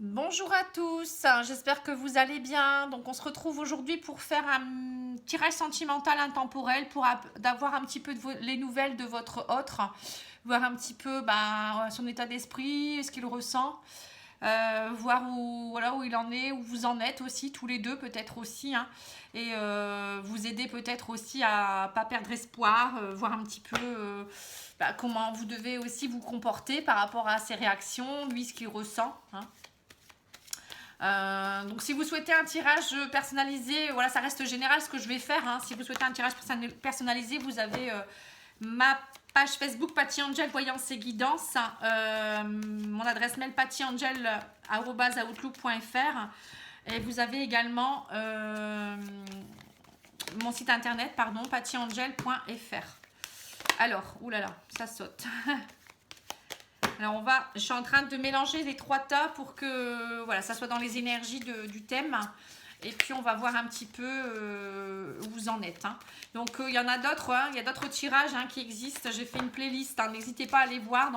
Bonjour à tous, j'espère que vous allez bien. Donc on se retrouve aujourd'hui pour faire un tirage sentimental intemporel pour d'avoir un petit peu les nouvelles de votre autre, voir un petit peu son état d'esprit, ce qu'il ressent, voir où il en est, où vous en êtes aussi, tous les deux peut-être aussi, hein, et vous aider peut-être aussi à pas perdre espoir, voir un petit peu comment vous devez aussi vous comporter par rapport à ses réactions, lui ce qu'il ressent, hein. Donc si vous souhaitez un tirage personnalisé, voilà, ça reste général ce que je vais faire, hein. Si vous souhaitez un tirage personnalisé, vous avez ma page Facebook Patty Angel Voyance et Guidance, mon adresse mail pattyangel@outlook.fr, et vous avez également mon site internet, pardon, pattyangel.fr. Alors, oulala, ça saute. Alors je suis en train de mélanger les trois tas pour que voilà, ça soit dans les énergies du thème. Et puis on va voir un petit peu où vous en êtes, hein. Donc il y en a d'autres, hein, il y a d'autres tirages, hein, qui existent. J'ai fait une playlist, hein. N'hésitez pas à aller voir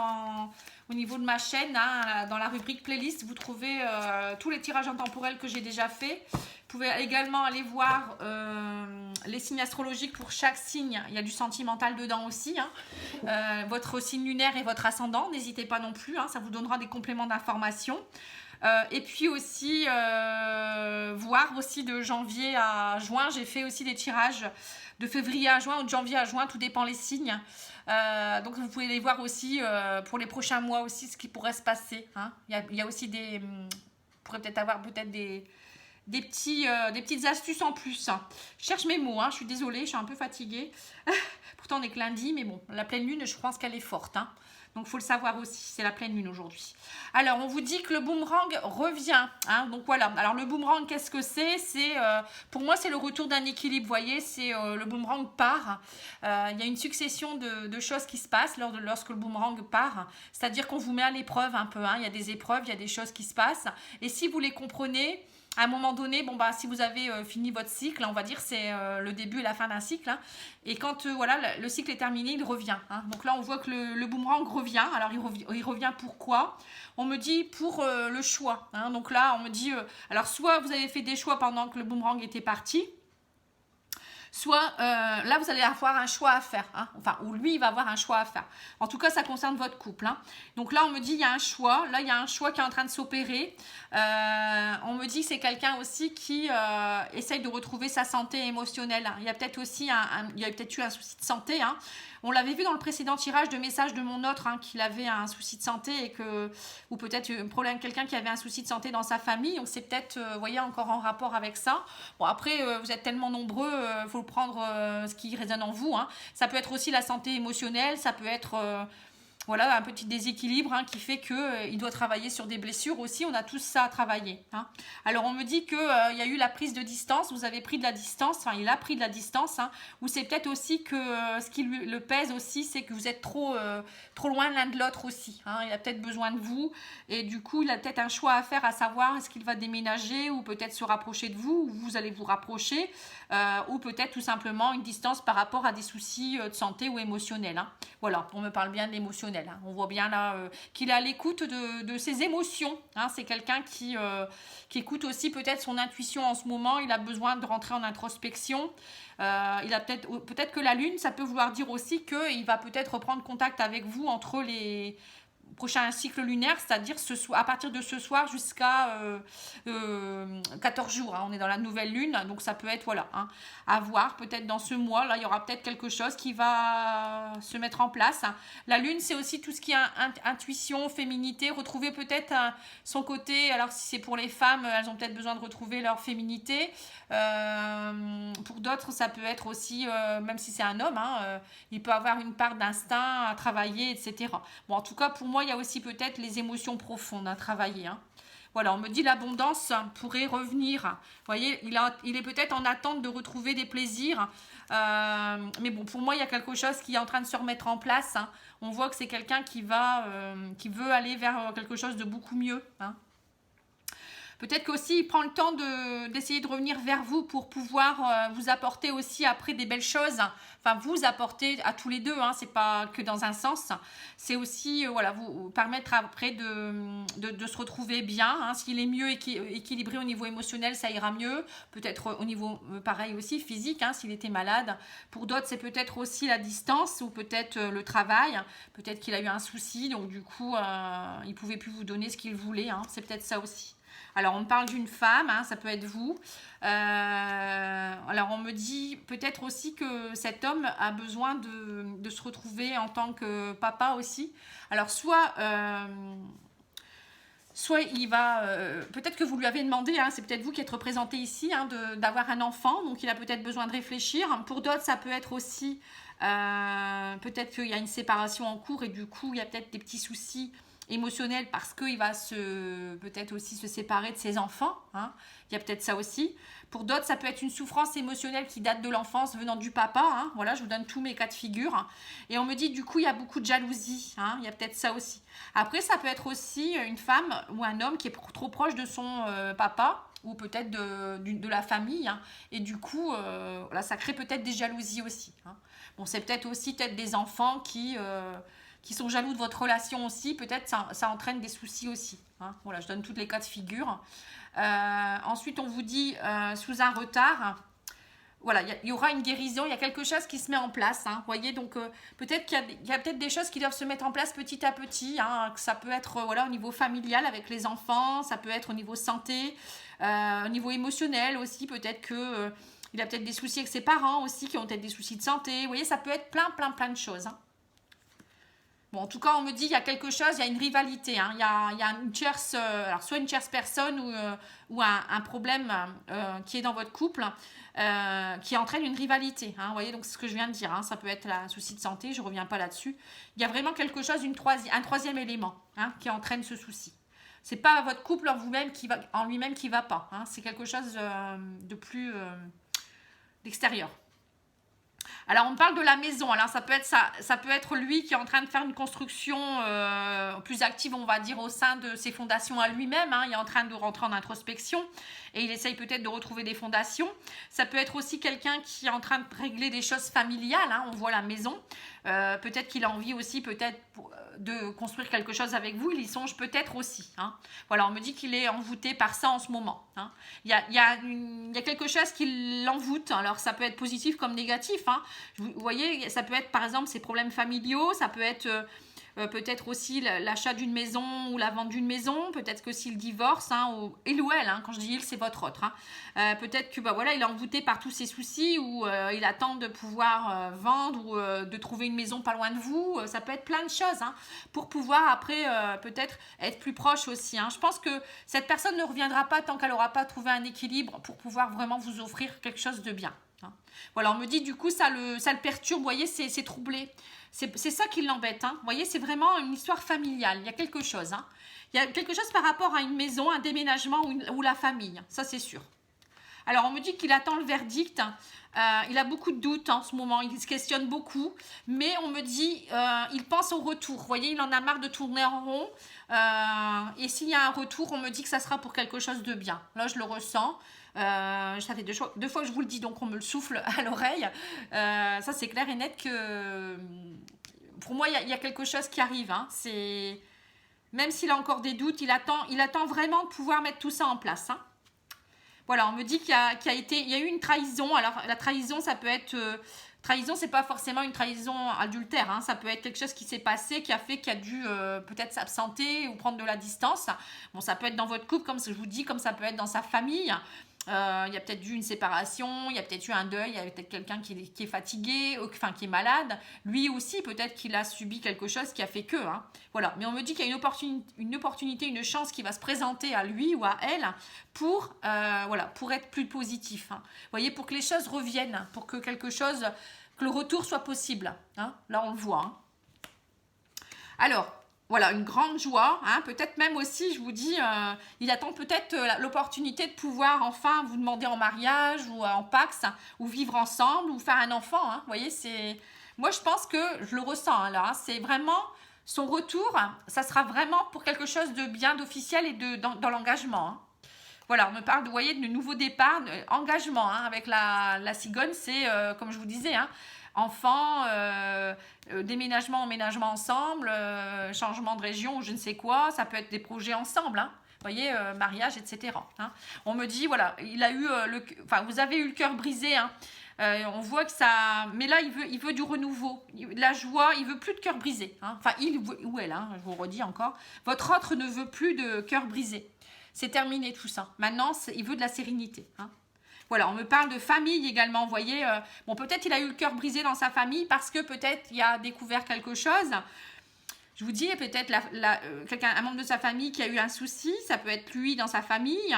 au niveau de ma chaîne, hein, dans la rubrique playlist. Vous trouvez tous les tirages intemporels que j'ai déjà fait. Vous pouvez également aller voir les signes astrologiques pour chaque signe. Il y a du sentimental dedans aussi, hein. Votre signe lunaire et votre ascendant, n'hésitez pas non plus, hein, ça vous donnera des compléments d'information. Et puis aussi voir aussi de janvier à juin, j'ai fait aussi des tirages de février à juin ou de janvier à juin, tout dépend les signes. Donc vous pouvez les voir aussi pour les prochains mois aussi ce qui pourrait se passer, hein. Il y a aussi vous pourrez peut-être avoir des petites astuces en plus. Je cherche mes mots, hein, je suis désolée, je suis un peu fatiguée. Pourtant on est que lundi, mais bon, la pleine lune, je pense qu'elle est forte, hein. Donc il faut le savoir aussi, c'est la pleine lune aujourd'hui. Alors on vous dit que le boomerang revient, hein. Donc voilà, alors le boomerang, qu'est-ce que c'est? Pour moi c'est le retour d'un équilibre, vous voyez, c'est le boomerang part. Il y a une succession de choses qui se passent lorsque le boomerang part, c'est-à-dire qu'on vous met à l'épreuve un peu, hein. Il y a des épreuves, il y a des choses qui se passent, et si vous les comprenez, à un moment donné, si vous avez fini votre cycle, on va dire c'est le début et la fin d'un cycle, hein, et quand voilà, le cycle est terminé, il revient, hein. Donc là, on voit que le boomerang revient. Alors il revient pourquoi? On me dit pour le choix, hein. Donc là, on me dit, alors soit vous avez fait des choix pendant que le boomerang était parti, soit là vous allez avoir un choix à faire, hein. Enfin, ou lui il va avoir un choix à faire. En tout cas, ça concerne votre couple, hein. Donc là on me dit il y a un choix, là il y a un choix qui est en train de s'opérer. On me dit que c'est quelqu'un aussi qui essaye de retrouver sa santé émotionnelle, hein. Il y a peut-être aussi il y a peut-être eu un souci de santé, hein. On l'avait vu dans le précédent tirage de message de mon autre, hein, qu'il avait un souci de santé ou peut-être un problème, quelqu'un qui avait un souci de santé dans sa famille. Donc c'est peut-être, vous voyez, encore en rapport avec ça. Bon, après, vous êtes tellement nombreux, il faut prendre ce qui résonne en vous, hein. Ça peut être aussi la santé émotionnelle, ça peut être voilà, un petit déséquilibre, hein, qui fait qu'il doit travailler sur des blessures aussi. On a tous ça à travailler, hein. Alors on me dit qu'il y a eu la prise de distance, vous avez pris de la distance, enfin il a pris de la distance, hein, ou c'est peut-être aussi que ce qui le pèse aussi, c'est que vous êtes trop loin l'un de l'autre aussi, hein. Il a peut-être besoin de vous, et du coup il a peut-être un choix à faire, à savoir est-ce qu'il va déménager ou peut-être se rapprocher de vous, ou vous allez vous rapprocher, ou peut-être tout simplement une distance par rapport à des soucis de santé ou émotionnels, hein. Voilà, on me parle bien de l'émotionnel, hein. On voit bien là qu'il est à l'écoute de ses émotions, hein. C'est quelqu'un qui écoute aussi peut-être son intuition en ce moment. Il a besoin de rentrer en introspection. Il a peut-être que la lune, ça peut vouloir dire aussi qu'il va peut-être reprendre contact avec vous entre les prochain cycle lunaire, c'est-à-dire à partir de ce soir jusqu'à 14 jours, hein. On est dans la nouvelle lune, donc ça peut être, voilà, hein, à voir. Peut-être dans ce mois, là, il y aura peut-être quelque chose qui va se mettre en place, hein. La lune, c'est aussi tout ce qui est intuition, féminité, retrouver peut-être son côté. Alors si c'est pour les femmes, elles ont peut-être besoin de retrouver leur féminité. Pour d'autres, ça peut être aussi, même si c'est un homme, hein, il peut avoir une part d'instinct à travailler, etc. Bon, en tout cas, pour moi, il y a aussi peut-être les émotions profondes à travailler, hein. Voilà, on me dit l'abondance pourrait revenir. Vous voyez, il est peut-être en attente de retrouver des plaisirs. Mais bon, pour moi, il y a quelque chose qui est en train de se remettre en place, hein. On voit que c'est quelqu'un qui veut aller vers quelque chose de beaucoup mieux, hein. Peut-être qu'aussi il prend le temps d'essayer de revenir vers vous pour pouvoir vous apporter aussi après des belles choses. Enfin, vous apporter à tous les deux, hein, c'est pas que dans un sens. C'est aussi voilà, vous permettre après de se retrouver bien. Hein. S'il est mieux équilibré au niveau émotionnel, ça ira mieux. Peut-être au niveau pareil aussi physique, hein, s'il était malade. Pour d'autres, c'est peut-être aussi la distance ou peut-être le travail. Peut-être qu'il a eu un souci, donc du coup, il ne pouvait plus vous donner ce qu'il voulait. Hein. C'est peut-être ça aussi. Alors, on parle d'une femme, hein, ça peut être vous. Alors, on me dit peut-être aussi que cet homme a besoin de se retrouver en tant que papa aussi. Alors, soit il va... peut-être que vous lui avez demandé, hein, c'est peut-être vous qui êtes représenté ici, hein, d'avoir un enfant. Donc, il a peut-être besoin de réfléchir. Pour d'autres, ça peut être aussi... peut-être qu'il y a une séparation en cours et du coup, il y a peut-être des petits soucis émotionnel parce qu'il va peut-être aussi se séparer de ses enfants. Hein. Il y a peut-être ça aussi. Pour d'autres, ça peut être une souffrance émotionnelle qui date de l'enfance venant du papa. Hein. Voilà, je vous donne tous mes cas de figure. Et on me dit, du coup, il y a beaucoup de jalousie. Hein. Il y a peut-être ça aussi. Après, ça peut être aussi une femme ou un homme qui est trop proche de son papa ou peut-être de la famille. Hein. Et du coup, là, ça crée peut-être des jalousies aussi. Hein. Bon, c'est peut-être aussi des enfants qui sont jaloux de votre relation aussi, peut-être ça entraîne des soucis aussi. Hein. Voilà, je donne tous les cas de figure. Ensuite, on vous dit sous un retard, voilà, il y aura une guérison, il y a quelque chose qui se met en place. Hein. Vous voyez, donc peut-être qu'il y a peut-être des choses qui doivent se mettre en place petit à petit. Hein. Ça peut être voilà, au niveau familial avec les enfants, ça peut être au niveau santé, au niveau émotionnel aussi, peut-être que... il a peut-être des soucis avec ses parents aussi, qui ont peut-être des soucis de santé. Vous voyez, ça peut être plein de choses. Hein. Bon, en tout cas, on me dit qu'il y a quelque chose, il y a une rivalité. Hein. Il y a une tierce, alors soit une tierce personne ou un problème qui est dans votre couple qui entraîne une rivalité. Hein. Vous voyez, donc c'est ce que je viens de dire. Hein. Ça peut être un souci de santé, je ne reviens pas là-dessus. Il y a vraiment quelque chose, un troisième élément hein, qui entraîne ce souci. C'est pas votre couple en lui-même qui va pas. Hein. C'est quelque chose de plus d'extérieur. Alors, on parle de la maison. Alors, ça peut être lui qui est en train de faire une construction plus active, on va dire, au sein de ses fondations à lui-même. Hein. Il est en train de rentrer en introspection et il essaye peut-être de retrouver des fondations. Ça peut être aussi quelqu'un qui est en train de régler des choses familiales. Hein. On voit la maison. Peut-être qu'il a envie aussi, de construire quelque chose avec vous. Il y songe peut-être aussi. Hein. Voilà, on me dit qu'il est envoûté par ça en ce moment. Hein. Il y a quelque chose qui l'envoûte. Alors, ça peut être positif comme négatif. Hein. Vous voyez, ça peut être par exemple ses problèmes familiaux, ça peut être peut-être aussi l'achat d'une maison ou la vente d'une maison, peut-être que s'il divorce, hein, il ou elle, hein, quand je dis il, c'est votre autre. Hein. Peut-être que voilà, il est envoûté par tous ses soucis ou il attend de pouvoir vendre ou de trouver une maison pas loin de vous. Ça peut être plein de choses hein, pour pouvoir après peut-être être plus proche aussi. Hein. Je pense que cette personne ne reviendra pas tant qu'elle n'aura pas trouvé un équilibre pour pouvoir vraiment vous offrir quelque chose de bien. Hein. Voilà, on me dit du coup ça le perturbe, vous voyez, c'est troublé. C'est ça qui l'embête. Hein. Vous voyez, c'est vraiment une histoire familiale. Il y a quelque chose. Hein. Il y a quelque chose par rapport à une maison, un déménagement ou la famille. Ça, c'est sûr. Alors, on me dit qu'il attend le verdict. Il a beaucoup de doutes en ce moment. Il se questionne beaucoup. Mais on me dit, il pense au retour. Vous voyez, il en a marre de tourner en rond. Et s'il y a un retour, on me dit que ça sera pour quelque chose de bien. Là, je le ressens. Ça fait deux fois que je vous le dis, donc on me le souffle à l'oreille. Ça, c'est clair et net que pour moi, il y a quelque chose qui arrive. Hein. Même s'il a encore des doutes, il attend vraiment de pouvoir mettre tout ça en place. Hein. Voilà, on me dit qu'il y a eu une trahison. Alors, la trahison, ça peut être... trahison, c'est pas forcément une trahison adultère. Hein. Ça peut être quelque chose qui s'est passé, qui a fait qu'il a dû peut-être s'absenter ou prendre de la distance. Bon, ça peut être dans votre couple, comme je vous dis, comme ça peut être dans sa famille. Il y a peut-être eu une séparation, il y a peut-être eu un deuil, il y a peut-être quelqu'un qui est fatigué, enfin qui est malade. Lui aussi, peut-être qu'il a subi quelque chose qui a fait que. Hein. Voilà. Mais on me dit qu'il y a une opportunité, une chance qui va se présenter à lui ou à elle pour être plus positif. Hein. Vous voyez, pour que les choses reviennent, pour que que le retour soit possible. Hein. Là, on le voit. Hein. Alors, voilà, une grande joie, hein. Peut-être même aussi, je vous dis, il attend peut-être l'opportunité de pouvoir enfin vous demander en mariage ou en Pax, hein, ou vivre ensemble, ou faire un enfant. Hein. Vous voyez, moi, je pense que je le ressens hein, là. Hein. C'est vraiment son retour, ça sera vraiment pour quelque chose de bien, d'officiel et dans l'engagement. Hein. Voilà, on me parle, vous voyez, de nouveau départ, engagement, hein, avec la cigogne, c'est, comme je vous disais, hein, enfants, déménagement, emménagement ensemble, changement de région ou je ne sais quoi, ça peut être des projets ensemble, hein. Vous voyez, mariage, etc. Hein. On me dit, voilà, il a eu vous avez eu le cœur brisé, hein. On voit que ça... Mais là, il veut du renouveau, la joie, il veut plus de cœur brisé. Hein. Enfin, il ou elle, hein, je vous redis encore. Votre autre ne veut plus de cœur brisé. C'est terminé tout ça. Maintenant, il veut de la sérénité. Hein. Voilà, on me parle de famille également, vous voyez. Bon, peut-être il a eu le cœur brisé dans sa famille parce que peut-être il a découvert quelque chose. Je vous dis, peut-être un membre de sa famille qui a eu un souci, ça peut être lui dans sa famille,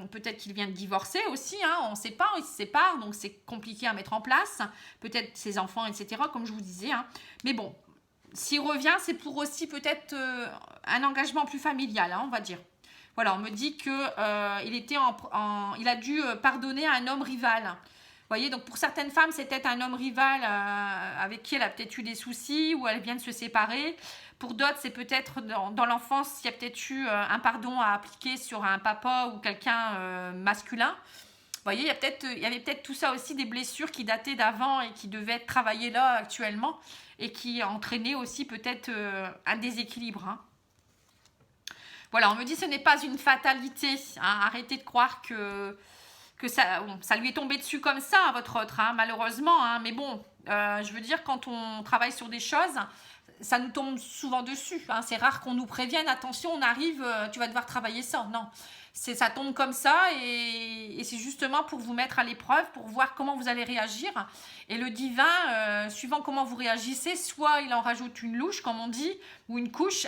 peut-être qu'il vient de divorcer aussi, hein, on ne sait pas, il se sépare, donc c'est compliqué à mettre en place, peut-être ses enfants, etc., comme je vous disais. Hein. Mais bon, s'il revient, c'est pour aussi peut-être un engagement plus familial, hein, on va dire. Voilà, on me dit qu'il il a dû pardonner à un homme rival. Vous voyez, donc pour certaines femmes, c'est peut-être un homme rival avec qui elle a peut-être eu des soucis ou elle vient de se séparer. Pour d'autres, c'est peut-être dans l'enfance, il y a peut-être eu un pardon à appliquer sur un papa ou quelqu'un masculin. Vous voyez, il y avait peut-être tout ça aussi, des blessures qui dataient d'avant et qui devaient être travaillées là actuellement et qui entraînaient aussi peut-être un déséquilibre. Hein. Voilà, on me dit que ce n'est pas une fatalité. Hein, arrêtez de croire que ça lui est tombé dessus comme ça, à votre autre, hein, malheureusement. Hein, mais bon, je veux dire, quand on travaille sur des choses, ça nous tombe souvent dessus. Hein, c'est rare qu'on nous prévienne, attention, on arrive, tu vas devoir travailler ça. Non, ça tombe comme ça et c'est justement pour vous mettre à l'épreuve, pour voir comment vous allez réagir. Et le divin, suivant comment vous réagissez, soit il en rajoute une louche, comme on dit, ou une couche,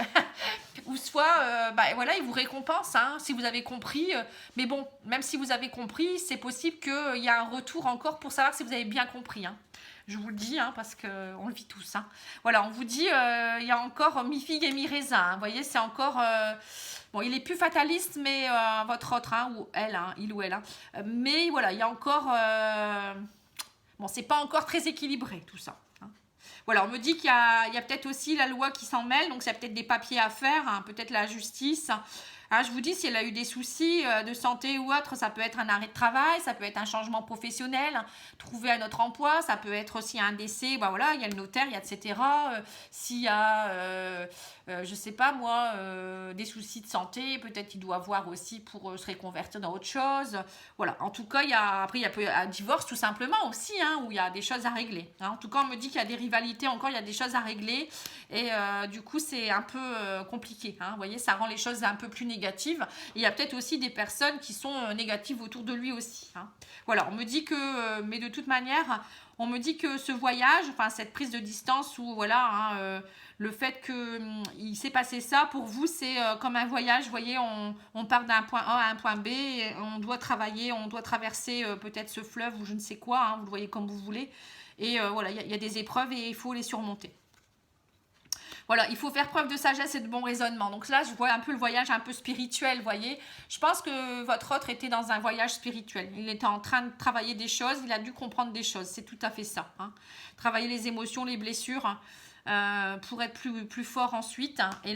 ou soit, voilà, il vous récompense, hein, si vous avez compris. Mais bon, même si vous avez compris, c'est possible qu'il y ait un retour encore pour savoir si vous avez bien compris. Hein. Je vous le dis, hein, parce qu'on le vit tous. Hein. Voilà, on vous dit, il y a encore mi-figue et mi-raisin. Hein. Vous voyez, c'est encore... bon, il est plus fataliste, mais votre autre, hein, ou elle, hein, il ou elle. Hein. Mais voilà, il y a encore... bon, c'est pas encore très équilibré, tout ça. Hein. Voilà, on me dit qu'il y a peut-être aussi la loi qui s'en mêle, donc il y a peut-être des papiers à faire, hein, peut-être la justice. Alors, je vous dis, si elle a eu des soucis de santé ou autre, ça peut être un arrêt de travail, ça peut être un changement professionnel, trouver un autre emploi, ça peut être aussi un décès, voilà, il y a le notaire, il y a etc. S'il y a, je sais pas moi, des soucis de santé, peut-être il doit voir aussi pour se reconvertir dans autre chose. Voilà, en tout cas, après, il y a un divorce tout simplement aussi, hein, où il y a des choses à régler. Hein. En tout cas, on me dit qu'il y a des rivalités encore, il y a des choses à régler et du coup, c'est un peu compliqué. Hein. Vous voyez, ça rend les choses un peu plus négatives. Il y a peut-être aussi des personnes qui sont négatives autour de lui aussi. Hein. Voilà, on me dit que, mais de toute manière, on me dit que ce voyage, enfin cette prise de distance ou voilà, hein, le fait qu'il s'est passé ça, pour vous, c'est comme un voyage. Vous voyez, on part d'un point A à un point B, et on doit travailler, on doit traverser peut-être ce fleuve ou je ne sais quoi, hein, vous le voyez comme vous voulez. Et voilà, il y a des épreuves et il faut les surmonter. Voilà, il faut faire preuve de sagesse et de bon raisonnement. Donc là, je vois un peu le voyage un peu spirituel, vous voyez. Je pense que votre autre était dans un voyage spirituel. Il était en train de travailler des choses, il a dû comprendre des choses. C'est tout à fait ça. Hein. Travailler les émotions, les blessures, hein, pour être plus fort ensuite, hein, et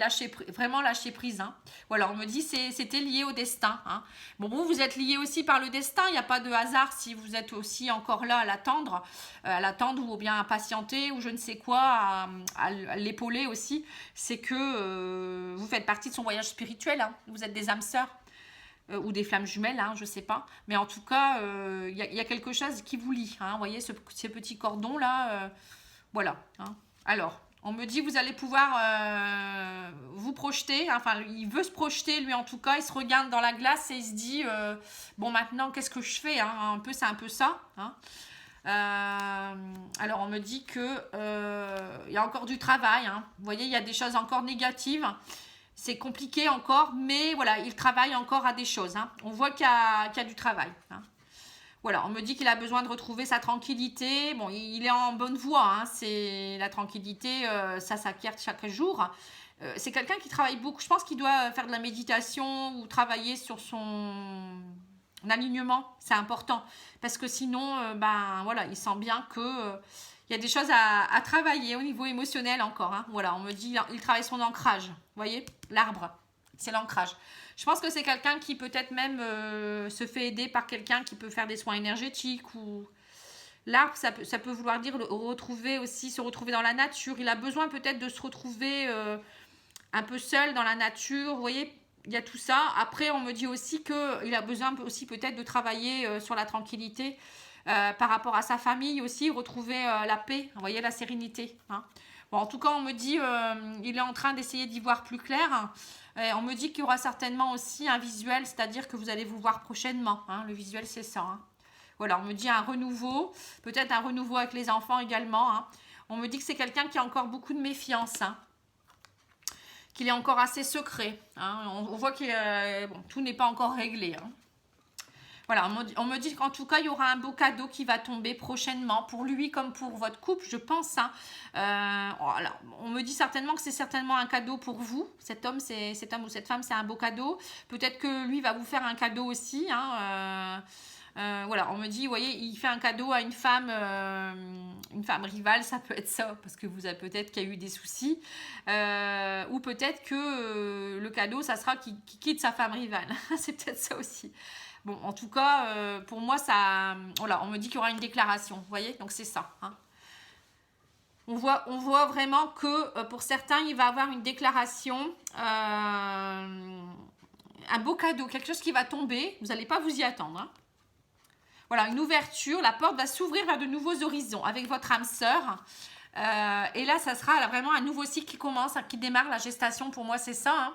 vraiment lâcher prise. Hein. Voilà, on me dit c'était lié au destin. Hein. Bon, vous êtes lié aussi par le destin, il n'y a pas de hasard si vous êtes aussi encore là à l'attendre ou bien à patienter ou je ne sais quoi, à l'épauler aussi. C'est que vous faites partie de son voyage spirituel, hein. Vous êtes des âmes sœurs. Ou des flammes jumelles, hein, je ne sais pas. Mais en tout cas, il y a quelque chose qui vous lie. Hein. Vous voyez, ces petits cordons-là, voilà. Hein. Alors, on me dit que vous allez pouvoir vous projeter. Enfin, il veut se projeter, lui en tout cas. Il se regarde dans la glace et il se dit, bon, maintenant, qu'est-ce que je fais, hein. C'est un peu ça. Hein. Alors, on me dit que il y a encore du travail. Hein. Vous voyez, il y a des choses encore négatives. C'est compliqué encore, mais voilà, il travaille encore à des choses. Hein. On voit qu'il y a du travail. Hein. Voilà, on me dit qu'il a besoin de retrouver sa tranquillité. Bon, il est en bonne voie. Hein. C'est la tranquillité, ça s'acquiert chaque jour. C'est quelqu'un qui travaille beaucoup. Je pense qu'il doit faire de la méditation ou travailler sur son alignement. C'est important. Parce que sinon, voilà, il sent bien que... il y a des choses à travailler au niveau émotionnel encore. Hein. Voilà, on me dit il travaille son ancrage. Vous voyez, l'arbre. C'est l'ancrage. Je pense que c'est quelqu'un qui peut-être même se fait aider par quelqu'un qui peut faire des soins énergétiques ou... L'arbre, ça peut vouloir dire se retrouver dans la nature. Il a besoin peut-être de se retrouver un peu seul dans la nature. Vous voyez, il y a tout ça. Après, on me dit aussi qu'il a besoin aussi peut-être de travailler sur la tranquillité par rapport à sa famille aussi, retrouver la paix, vous voyez, la sérénité. Hein. Bon, en tout cas, on me dit il est en train d'essayer d'y voir plus clair. On me dit qu'il y aura certainement aussi un visuel, c'est-à-dire que vous allez vous voir prochainement. Hein. Le visuel, c'est ça. Hein. Voilà, on me dit un renouveau, peut-être un renouveau avec les enfants également. Hein. On me dit que c'est quelqu'un qui a encore beaucoup de méfiance, hein, qu'il est encore assez secret. Hein. On voit que bon, tout n'est pas encore réglé. Hein. Voilà, on me dit qu'en tout cas, il y aura un beau cadeau qui va tomber prochainement, pour lui comme pour votre couple, je pense. Hein. Voilà. On me dit certainement que c'est certainement un cadeau pour vous. Cet homme ou cette femme, c'est un beau cadeau. Peut-être que lui va vous faire un cadeau aussi. Hein. Voilà, on me dit, vous voyez, il fait un cadeau à une femme rivale, ça peut être ça, parce que vous avez peut-être qu'il y a eu des soucis, ou peut-être que le cadeau, ça sera qu'il quitte sa femme rivale, c'est peut-être ça aussi. Bon, en tout cas, pour moi, ça, voilà, on me dit qu'il y aura une déclaration, vous voyez, donc c'est ça. Hein. On voit vraiment que pour certains, il va avoir une déclaration, un beau cadeau, quelque chose qui va tomber, vous n'allez pas vous y attendre, hein. Voilà, une ouverture, la porte va s'ouvrir vers de nouveaux horizons avec votre âme sœur. Et là, ça sera vraiment un nouveau cycle qui commence, qui démarre. La gestation, pour moi, c'est ça. Hein.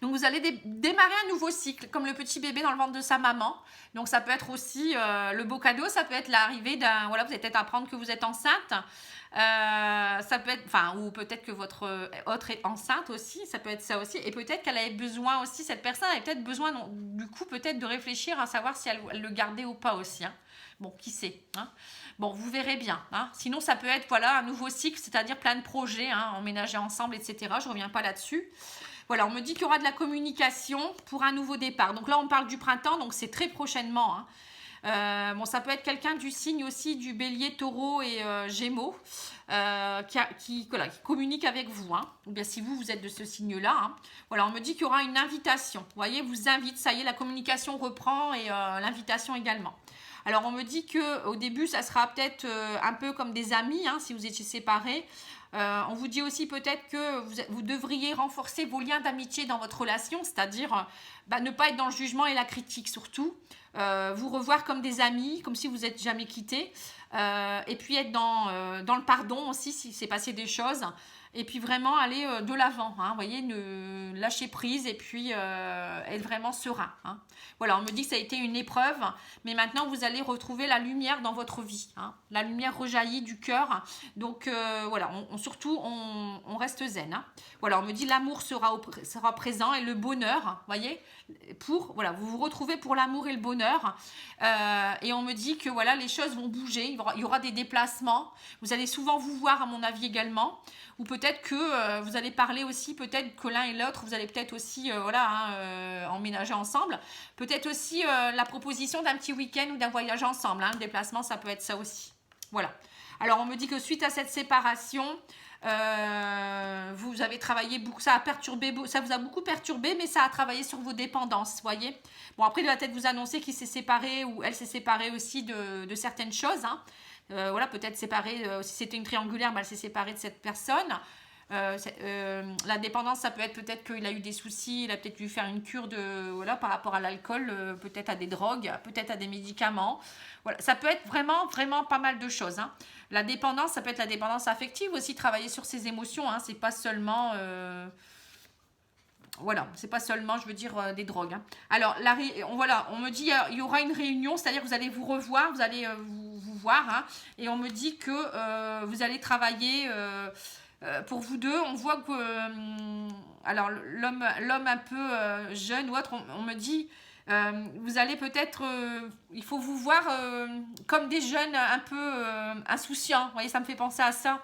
Donc, vous allez démarrer un nouveau cycle, comme le petit bébé dans le ventre de sa maman. Donc, ça peut être aussi le beau cadeau, ça peut être l'arrivée d'un... Voilà, vous allez peut-être apprendre que vous êtes enceinte. Ça peut être, enfin, ou peut-être que votre autre est enceinte aussi, ça peut être ça aussi, et peut-être qu'elle avait besoin aussi, cette personne avait peut-être besoin, du coup, peut-être de réfléchir à savoir si elle le gardait ou pas aussi. Hein. Bon, qui sait. Hein. Bon, vous verrez bien. Hein. Sinon, ça peut être, voilà, un nouveau cycle, c'est-à-dire plein de projets, hein, emménager ensemble, etc. Je reviens pas là-dessus. Voilà, on me dit qu'il y aura de la communication pour un nouveau départ. Donc là, on parle du printemps, donc c'est très prochainement. Hein. Bon, ça peut être quelqu'un du signe aussi du bélier, taureau et gémeaux qui communique avec vous. Hein. Ou bien si vous êtes de ce signe-là. Hein. Voilà, on me dit qu'il y aura une invitation. Vous voyez, vous invite, ça y est, la communication reprend et l'invitation également. Alors, on me dit qu'au début, ça sera peut-être un peu comme des amis, hein, si vous étiez séparés. On vous dit aussi peut-être que vous devriez renforcer vos liens d'amitié dans votre relation, c'est-à-dire ne pas être dans le jugement et la critique surtout. Vous revoir comme des amis, comme si vous n'êtes jamais quittés. Et puis être dans le pardon aussi, si c'est passé des choses. Et puis vraiment aller de l'avant, hein, vous voyez, lâcher prise et puis être vraiment serein. Hein. Voilà, on me dit que ça a été une épreuve, mais maintenant vous allez retrouver la lumière dans votre vie. Hein. La lumière rejaillit du cœur. Donc voilà, surtout on reste zen. Hein. Voilà, on me dit l'amour sera présent et le bonheur, vous voyez, voilà, vous vous retrouvez pour l'amour et le bonheur. Et on me dit que voilà, les choses vont bouger, il y aura des déplacements. Vous allez souvent vous voir, à mon avis également. Ou peut-être que vous allez parler aussi, peut-être que l'un et l'autre, vous allez peut-être aussi emménager ensemble. Peut-être aussi la proposition d'un petit week-end ou d'un voyage ensemble. Hein. Le déplacement, ça peut être ça aussi. Voilà. Alors, on me dit que suite à cette séparation, vous avez travaillé beaucoup, ça vous a beaucoup perturbé, mais ça a travaillé sur vos dépendances, vous voyez. Bon, après, il va peut-être vous annoncer qu'il s'est séparé ou elle s'est séparée aussi de certaines choses, hein. Voilà, peut-être séparée, si c'était une triangulaire, elle s'est séparée de cette personne. La dépendance, ça peut être peut-être qu'il a eu des soucis, il a peut-être dû faire une cure par rapport à l'alcool, peut-être à des drogues, peut-être à des médicaments. Voilà, ça peut être vraiment, vraiment pas mal de choses. Hein. La dépendance, ça peut être la dépendance affective aussi, travailler sur ses émotions. Hein, c'est pas seulement... Voilà, c'est pas seulement, je veux dire, des drogues. Hein. Alors, on me dit il y aura une réunion, c'est-à-dire que vous allez vous revoir, vous allez vous voir, hein, et on me dit que vous allez travailler pour vous deux. On voit que, alors, l'homme un peu jeune ou autre, on me dit, vous allez peut-être, il faut vous voir comme des jeunes un peu insouciants. Vous voyez, ça me fait penser à ça.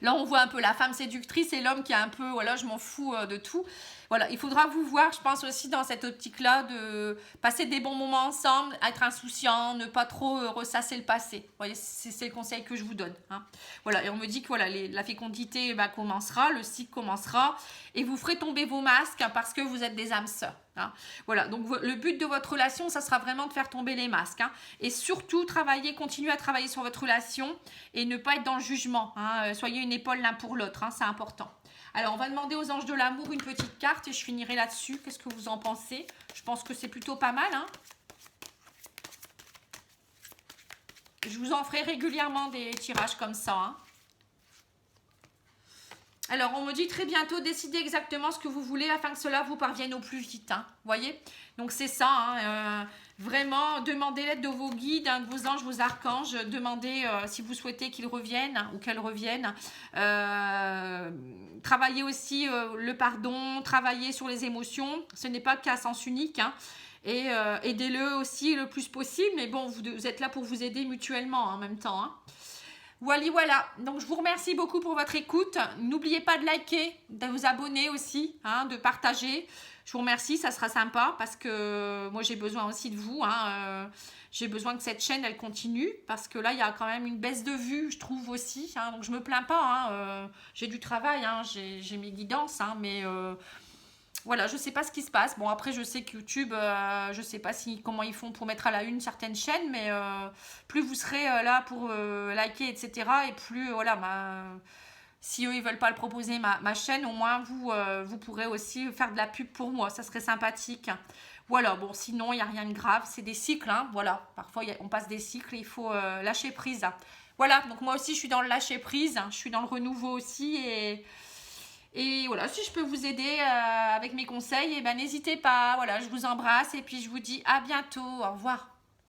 Là, on voit un peu la femme séductrice et l'homme qui est un peu, voilà, je m'en fous de tout. Voilà, il faudra vous voir, je pense aussi dans cette optique-là, de passer des bons moments ensemble, être insouciant, ne pas trop ressasser le passé. Vous voyez, c'est le conseil que je vous donne. Hein. Voilà, et on me dit que voilà, la fécondité commencera, le cycle commencera, et vous ferez tomber vos masques hein, parce que vous êtes des âmes sœurs. Hein. Voilà, donc le but de votre relation, ça sera vraiment de faire tomber les masques. Hein. Et surtout, continuez à travailler sur votre relation et ne pas être dans le jugement. Hein. Soyez une épaule l'un pour l'autre, hein, c'est important. Alors, on va demander aux anges de l'amour une petite carte et je finirai là-dessus. Qu'est-ce que vous en pensez? Je pense que c'est plutôt pas mal. Hein. Je vous en ferai régulièrement des tirages comme ça. Hein. Alors, on me dit très bientôt, décidez exactement ce que vous voulez afin que cela vous parvienne au plus vite. Hein. Vous voyez? Donc, c'est ça. Hein, vraiment, demandez l'aide de vos guides, hein, de vos anges, vos archanges. Demandez si vous souhaitez qu'ils reviennent ou qu'elles reviennent. Travaillez aussi le pardon, travaillez sur les émotions. Ce n'est pas qu'à sens unique. Hein. Et aidez-le aussi le plus possible. Mais bon, vous êtes là pour vous aider mutuellement hein, en même temps. Hein. Voilà, donc je vous remercie beaucoup pour votre écoute. N'oubliez pas de liker, de vous abonner aussi, hein, de partager. Je vous remercie, ça sera sympa parce que moi j'ai besoin aussi de vous. Hein, j'ai besoin que cette chaîne elle continue parce que là il y a quand même une baisse de vues, je trouve aussi. Hein, donc je me plains pas, hein, j'ai du travail, hein, j'ai mes guidances, hein, mais voilà, je sais pas ce qui se passe. Bon, après, je sais que YouTube, je sais pas comment ils font pour mettre à la une certaines chaînes, mais plus vous serez là pour liker, etc. Et plus, voilà, si eux, ils veulent pas le proposer, ma chaîne, au moins, vous pourrez aussi faire de la pub pour moi. Ça serait sympathique. Voilà, bon, sinon, il n'y a rien de grave. C'est des cycles, hein, voilà. Parfois, on passe des cycles et il faut lâcher prise. Voilà, donc moi aussi, je suis dans le lâcher prise. Je suis dans le renouveau aussi et voilà, si je peux vous aider avec mes conseils, eh ben, n'hésitez pas. Voilà, je vous embrasse et puis je vous dis à bientôt. Au revoir.